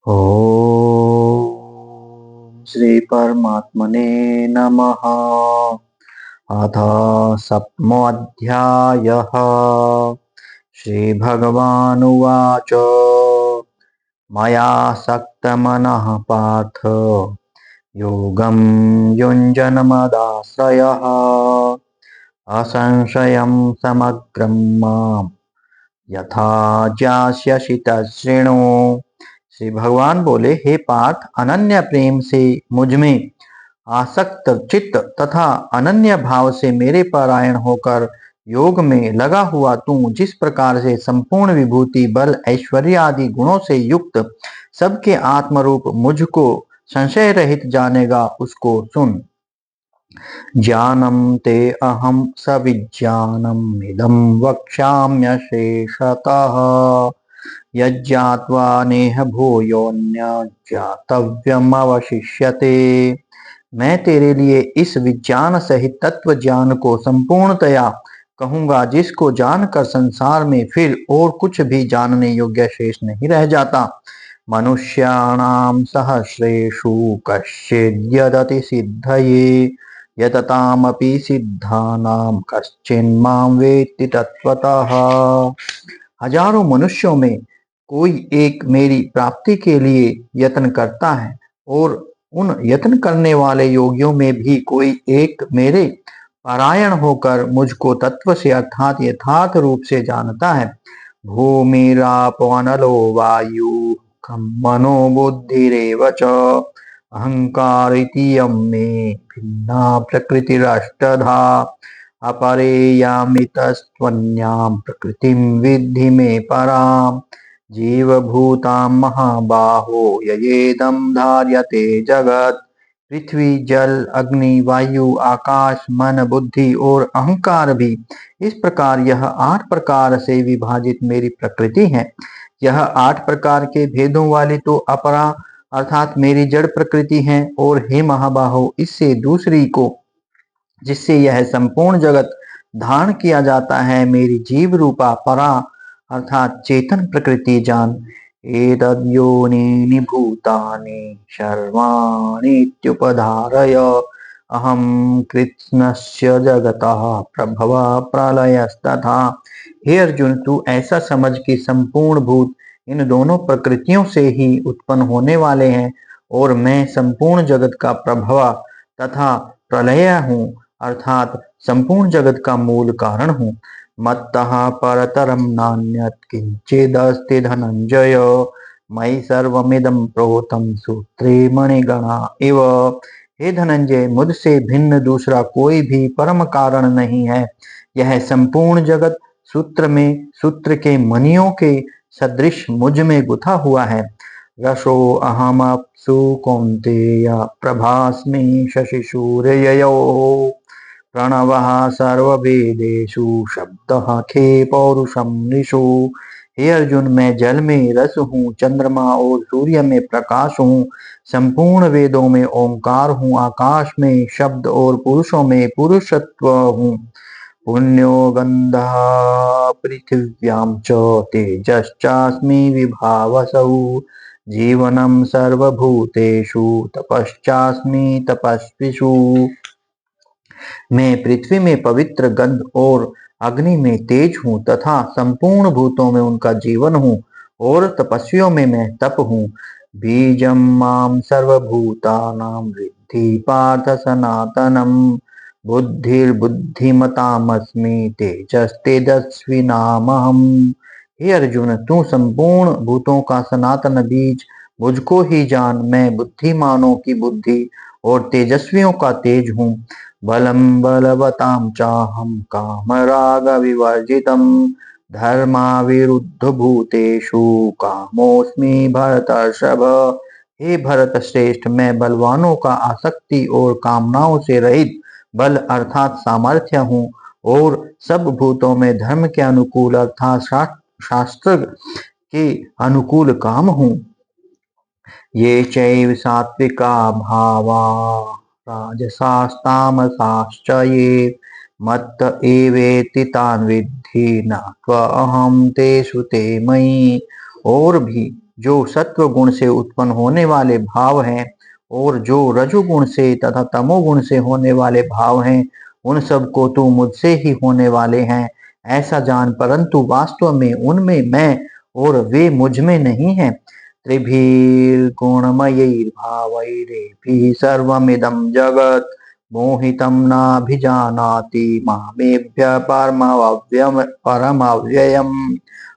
ओम श्री परमात्मने नमः। अथ सप्तमोऽध्यायः। श्रीभगवानुवाच मया सक्तमनः पार्थ योगं युञ्जनमदाश्रयः असंशयं समग्रं माम् यथा ज्ञास्यसि तच्छृणु। श्री भगवान बोले, हे पार्थ, अनन्य प्रेम से मुझ में आसक्त चित्त तथा अनन्य भाव से मेरे परायण होकर योग में लगा हुआ तू जिस प्रकार से संपूर्ण विभूति बल ऐश्वर्य आदि गुणों से युक्त सबके आत्मरूप मुझको संशय रहित जानेगा, उसको सुन। ज्ञानं ते अहं सविज्ञानम् इदं वक्ष्याम्यशेषतः यज्ञात्वा नेह भूयोऽन्य ज्ञातव्यमवशिष्यते। मैं तेरे लिए इस विज्ञान सहित तत्व ज्ञान को संपूर्णतया कहूंगा, जिसको जानकर संसार में फिर और कुछ भी जानने योग्य शेष नहीं रह जाता। मनुष्याणां सहस्रेषु कश्चिद्यदति सिद्धये यततामपि सिद्धानां कश्चिन्मां वेत्ति तत्वतः। हजारों मनुष्यों में कोई एक मेरी प्राप्ति के लिए यत्न करता है, और उन यत्न करने वाले योगियों में भी कोई एक मेरे पारायण होकर मुझको तत्व से अर्थात यथार्थ रूप से जानता है। भूमिरापो अनलो वायु मनो बुद्धिरेव च अहंकार इति मे भिन्ना प्रकृतिरष्टधा अपरेयामितस्त्वन्यां प्रकृतिं विद्धि मे पराम्। जीवभूतां महाबाहो ययेदं धार्यते जगत्। पृथ्वी जल अग्नि वायु आकाश मन बुद्धि और अहंकार भी इस प्रकार यह 8 प्रकार से विभाजित मेरी प्रकृति है। यह 8 प्रकार के भेदों वाली तो अपरा अर्थात मेरी जड़ प्रकृति है, और हे महाबाहो, इससे दूसरी को जिससे यह संपूर्ण जगत धारण किया जाता है मेरी जीव रूपा परा अर्थात चेतन प्रकृति जान। एतद्योनीनि भूतानि सर्वाणीत्युपधारय अहं कृत्स्नस्य जगतः प्रभवः प्रलयस्तथा। हे अर्जुन, तू ऐसा समझ कि संपूर्ण भूत इन दोनों प्रकृतियों से ही उत्पन्न होने वाले हैं, और मैं संपूर्ण जगत का प्रभव तथा प्रलय हूँ अर्थात संपूर्ण जगत का मूल कारण हूँ। मत्तः परतरं नान्यत् किंचिदस्ति धनंजय मयि सर्वमिदं प्रोतं सूत्रे मणिगणा इव। हे धनंजय, मुझसे भिन्न दूसरा कोई भी परम कारण नहीं है। यह संपूर्ण जगत सूत्र में सूत्र के मणियों के सदृश मुझ में गुथा हुआ है। रसो अहमप्सु कौन्तेय प्रभास्मि शशिसूर्ययोः प्रणवः सर्ववेदेषु शब्दः खे पौरुषं निषु। हे अर्जुन, मैं जल में रस हूँ, चंद्रमा और सूर्य में प्रकाश हूँ, संपूर्ण वेदों में ओंकार हूँ, आकाश में शब्द और पुरुषों में पुरुषत्व हूँ। पुण्यो गंधः पृथिव्यां च तेजश्चास्मि विभावसौ जीवनं सर्वभूतेषु तपश्चास्मि तपस्विषु। मैं पृथ्वी में पवित्र गंध और अग्नि में तेज हूँ तथा संपूर्ण भूतों में उनका जीवन हूँ, और तपस्वियों में मैं तप हूँ। बीजं मां सर्वभूतानां विद्धि पार्थ सनातनम् बुद्धिर्बुद्धिमतामस्मि तेजस्तेजस्विनामहम्। हे अर्जुन, तू संपूर्ण भूतों का सनातन बीज मुझको ही जान। मैं बुद्धिमानों की बुद्धि और तेजस्वियों का तेज हूँ। बलं बलवतां चाहं कामराग विवर्जितं धर्माविरुद्ध भूतेषु कामोऽस्मि भरतर्षभ। हे भरत श्रेष्ठ, मैं बलवानों का आसक्ति और कामनाओं से रहित बल अर्थात सामर्थ्य हूँ, और सब भूतों में धर्म के अनुकूल अर्थात शास्त्र के अनुकूल काम हूँ। ये चैव सात्विका भावा राजसास्तामसाश्च ये मत्त एवेति तान् विद्धि नात्वा अहं तेषु ते मयि। और भी जो सत्व गुण से उत्पन्न होने वाले भाव हैं और जो रजोगुण से तथा तमोगुण से होने वाले भाव हैं, उन सब को तू मुझसे ही होने वाले हैं ऐसा जान, परंतु वास्तव में उनमें मैं और वे मुझ में नहीं है। त्रिभिर्गुणमयैर्भावैरेभिः सर्वमिदं जगत् मोहितं नाभिजानाति मामेभ्य परमव्ययम्।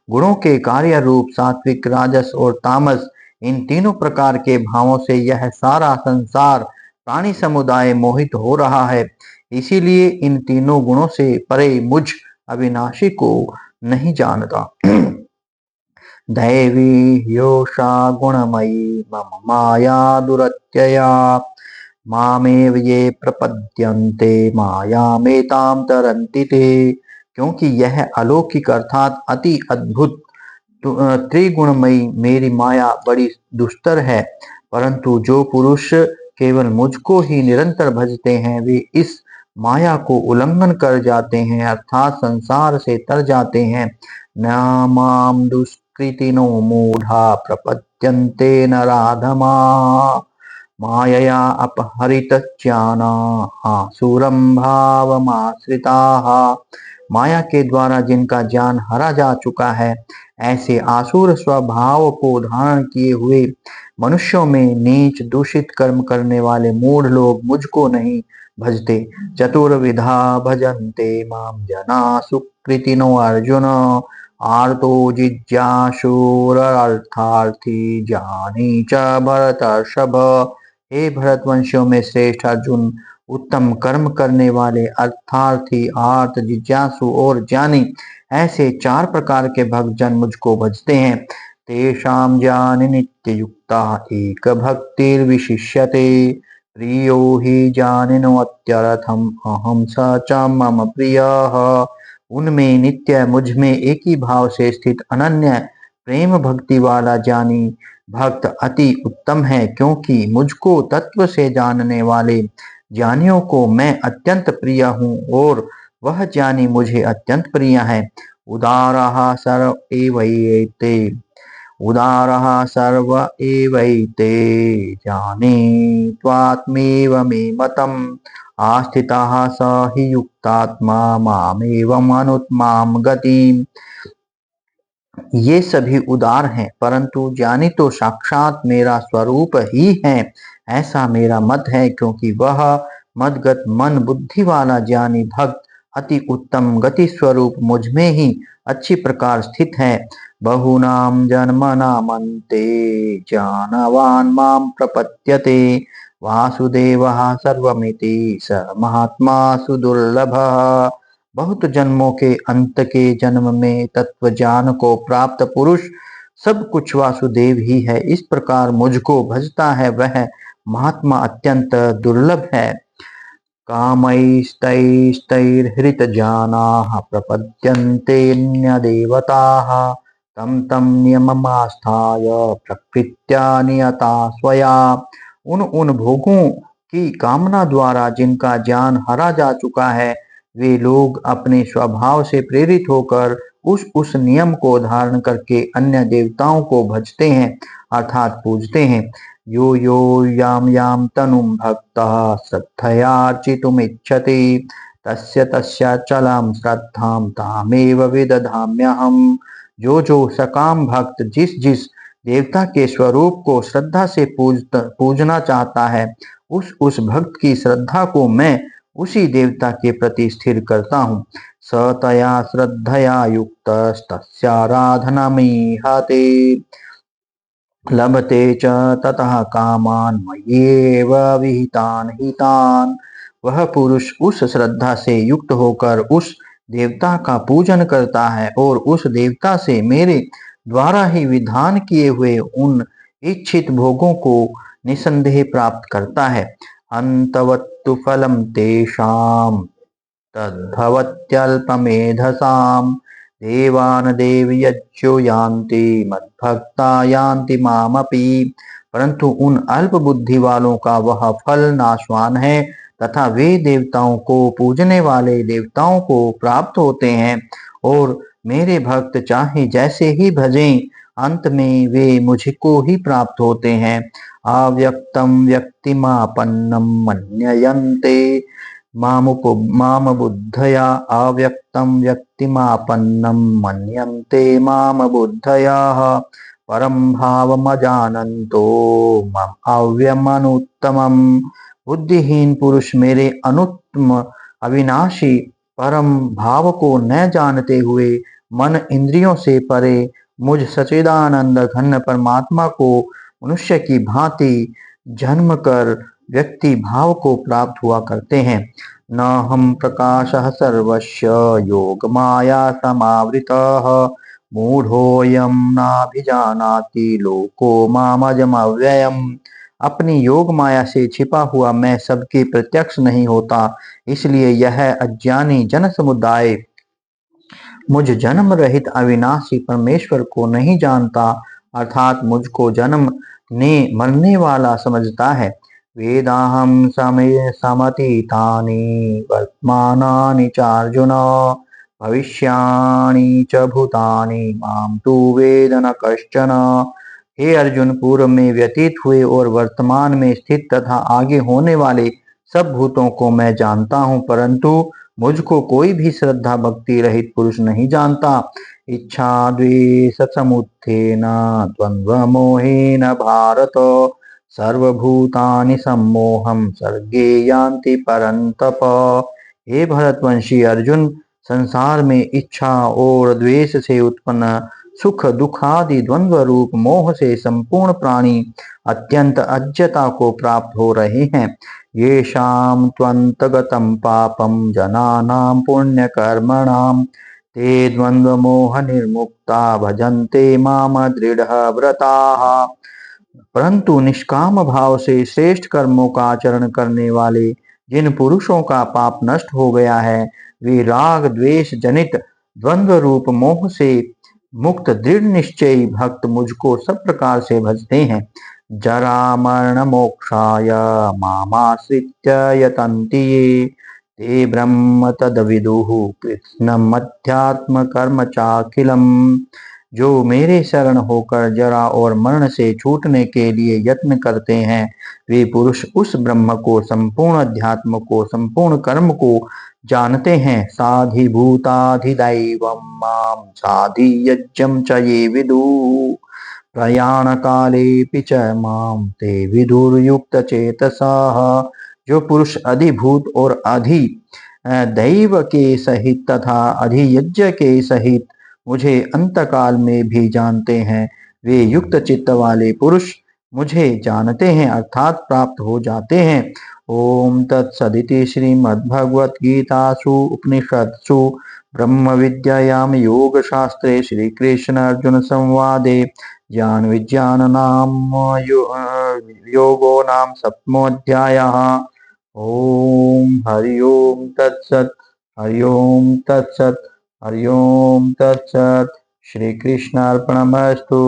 गुणों के कार्य रूप सात्विक, राजस और तामस, इन तीनों प्रकार के भावों से यह सारा संसार प्राणी समुदाय मोहित हो रहा है। इसीलिए इन तीनों गुणों से परे मुझ अविनाशी को नहीं जानता। दैवी योषा गुणमयी मम माया दुरत्यया मामेव ये प्रपद्यन्ते मायामेतां तरन्ति ते। क्योंकि यह अलौकिक अर्थात अति अद्भुत त्रिगुणमयी मेरी माया बड़ी दुस्तर है, परंतु जो पुरुष केवल मुझको ही निरंतर भजते हैं वे इस माया को उल्लंघन कर जाते हैं, अर्थात संसार से तर जाते हैं। न माम दुष्कृतिनो मूढ़ा प्रपद्यन्ते नराधमा मायया अपहरितज्ञाना आसुरं भावमाश्रिताः। माया के द्वारा जिनका ज्ञान हरा जा चुका है, ऐसे आसुर स्वभाव को धारण किए हुए मनुष्यों में नीच दूषित कर्म करने वाले मूढ़ लोग मुझको नहीं भजते। चतुर्विधा भजन्ते माम जना सुकृतिनो अर्जुन आर्तो जिज्ञासुरर्थार्थी ज्ञानी च भरतर्षभ। हे भरतवंशियों में श्रेष्ठ अर्जुन, उत्तम कर्म करने वाले, अर्थार्थी, आर्त, जिज्ञासु और ज्ञानी, ऐसे चार प्रकार के भक्तजन मुझको भजते हैं। तेषां ज्ञानि नित्ययुक्ता एक भक्तिर्विशिष्यते प्रियो हि ज्ञानिनो अत्यर्थम अहम स च मम प्रियः। उनमें नित्य मुझ में एक ही भाव से स्थित अनन्य प्रेम भक्ति वाला ज्ञानी भक्त अति उत्तम है, क्योंकि मुझको तत्व से जानने वाले ज्ञानियों को मैं अत्यंत प्रिय हूँ और वह ज्ञानी मुझे अत्यंत प्रिय है। उदारः सर्व एवैते उदारः सर्व एवैते जाने त्वात्मेव मे मतम् आस्थितः स हि युक्तात्मा मामेवम् अनुत्मां गतिम्। ये सभी उदार हैं, परंतु ज्ञानी तो साक्षात मेरा स्वरूप ही है ऐसा मेरा मत है, क्योंकि वह मदगत मन बुद्धि वाला ज्ञानी भक्त अति उत्तम गति स्वरूप मुझ में ही अच्छी प्रकार स्थित है। बहुनाम जन्मनामन्ते ज्ञानवान् मां प्रपद्यते वासुदेवः सर्वमिति स महात्मा सुदुर्लभः। बहुत जन्मों के अंत के जन्म में तत्व ज्ञान को प्राप्त पुरुष सब कुछ वासुदेव ही है, इस प्रकार मुझको भजता है वह महात्मा अत्यंत दुर्लभ है। कामैस्तैस्तैर्हृतजानाः प्रपद्यन्तेऽन्यदेवताः तं तं नियममास्थाय प्रकृत्या नियता स्वया। उन भोगों की कामना द्वारा जिनका ज्ञान हरा जा चुका है, वे लोग अपने स्वभाव से प्रेरित होकर उस नियम को धारण करके अन्य देवताओं को भजते हैं, अर्थात पूजते हैं। यो यो याम याम तनुम भक्तः श्रद्धयार्चितुमिच्छति तस्य तस्य चलां श्रद्धां तामेव विदधाम्यहम्। जो सकाम भक्त जिस जिस देवता के स्वरूप को श्रद्धा से पूजना चाहता है, उस भक्त की श्रद्धा को मैं उसी देवता के प्रति स्थिर करता हूँ। सतया श्रद्धया युक्तस्तस्याराधनमीहते लभते च ततः कामान् मय्येव विहितान् हितान्। वह पुरुष उस श्रद्धा से युक्त होकर उस देवता का पूजन करता है और उस देवता से मेरे द्वारा ही विधान किए हुए उन इच्छित भोगों को निसंदेह प्राप्त करता है। अंतवत्तु फलम तेषां तद्भवत्यल्पमेधसाम् देवान् देवयज्ञो यान्ति मद्भक्ता यान्ति मामपि। परंतु उन अल्प बुद्धि वालों का वह फल नाशवान है तथा वे देवताओं को पूजने वाले देवताओं को प्राप्त होते हैं, और मेरे भक्त चाहे जैसे ही भजें अंत में वे मुझको ही प्राप्त होते हैं। अव्यक्तम व्यक्तिमापन्नम मन्यन्ते माम बुद्धया। अव्यक्तम व्यक्तिमापन्नम मन्यन्ते माम बुद्धयः। परम भावमजानन्तो मम अव्यमनुत्तमम्। बुद्धिहीन पुरुष मेरे अनुत्तम अविनाशी परम भाव को न जानते हुए मन इंद्रियों से परे मुझ सच्चिदानंद घन परमात्मा को मनुष्य की भांति जन्म कर व्यक्ति भाव को प्राप्त हुआ करते हैं। न हम प्रकाशः सर्वस्य योग माया समावृतः मूढ़ोऽयं नाभिजानाति लोको मामजमव्ययम्। अपनी योग माया से छिपा हुआ मैं सबके प्रत्यक्ष नहीं होता, इसलिए यह अज्ञानी जन समुदाय मुझ जन्म रहित अविनाशी परमेश्वर को नहीं जानता, अर्थात मुझको जन्म ने मरने वाला समझता है। वेदाहं समतीतानि वर्तमानानि चार्जुन भविष्याणि च भूतानि मां तु वेद न कश्चन। हे अर्जुन, पूर्व में व्यतीत हुए और वर्तमान में स्थित तथा आगे होने वाले सब भूतों को मैं जानता हूँ, परंतु मुझको कोई भी श्रद्धा भक्ति रहित पुरुष नहीं जानता। इच्छा द्वेष समुत्थेन द्वंद्व मोहेन भारत सर्वभूतानि सम्मोहं सर्गे यान्ति परन्तप। हे भरतवंशी अर्जुन, संसार में इच्छा और द्वेष से उत्पन्न सुख दुख आदि द्वंद्व रूप मोह से संपूर्ण प्राणी अत्यंत अज्ञता को प्राप्त हो रहे हैं। येषां त्वन्तगतं पापं जनानां पुण्यकर्मणां ते द्वन्द्वमोह निर्मुक्ता भजन्ते माम दृढ़व्रताः। परंतु निष्काम भाव से श्रेष्ठ कर्मों का आचरण करने वाले जिन पुरुषों का पाप नष्ट हो गया है, वे राग द्वेष जनित द्वंद्व रूप मोह से मुक्त दृढ़ निश्चयी भक्त मुझको सब प्रकार से भजते हैं। जरा मरण मोक्षाय मामाश्रित्य यतन्ति ये ते ब्रह्म तद्विदुः कृत्स्नम् अध्यात्म कर्म चाखिलम्। जो मेरे शरण होकर जरा और मरण से छूटने के लिए यत्न करते हैं, वे पुरुष उस ब्रह्म को, संपूर्ण अध्यात्म को, संपूर्ण कर्म को जानते हैं। साधिभूताधिदैवं मां साधियज्ञं च ये विदुः प्रयाण कालेऽपि च मां ते विदुर्युक्तचेतसः। जो पुरुष अधिभूत और अधि दैव के सहित तथा अधियज्ञ के सहित मुझे अंतकाल में भी जानते हैं, वे युक्त चित्त वाले पुरुष मुझे जानते हैं अर्थात प्राप्त हो जाते हैं। ओम तत्सदिति श्रीमद्भगवद्गीतासु उपनिषत्सु ब्रह्म विद्यायां योग शास्त्रे श्री कृष्ण अर्जुन संवादे ज्ञान विज्ञान नाम योगो नाम सप्तमोऽध्यायः। ओम हरि ओम तत्सत्, हरि ओम तत्सत्, हरि ओम तत्सत्। श्री कृष्णार्पणमस्तु।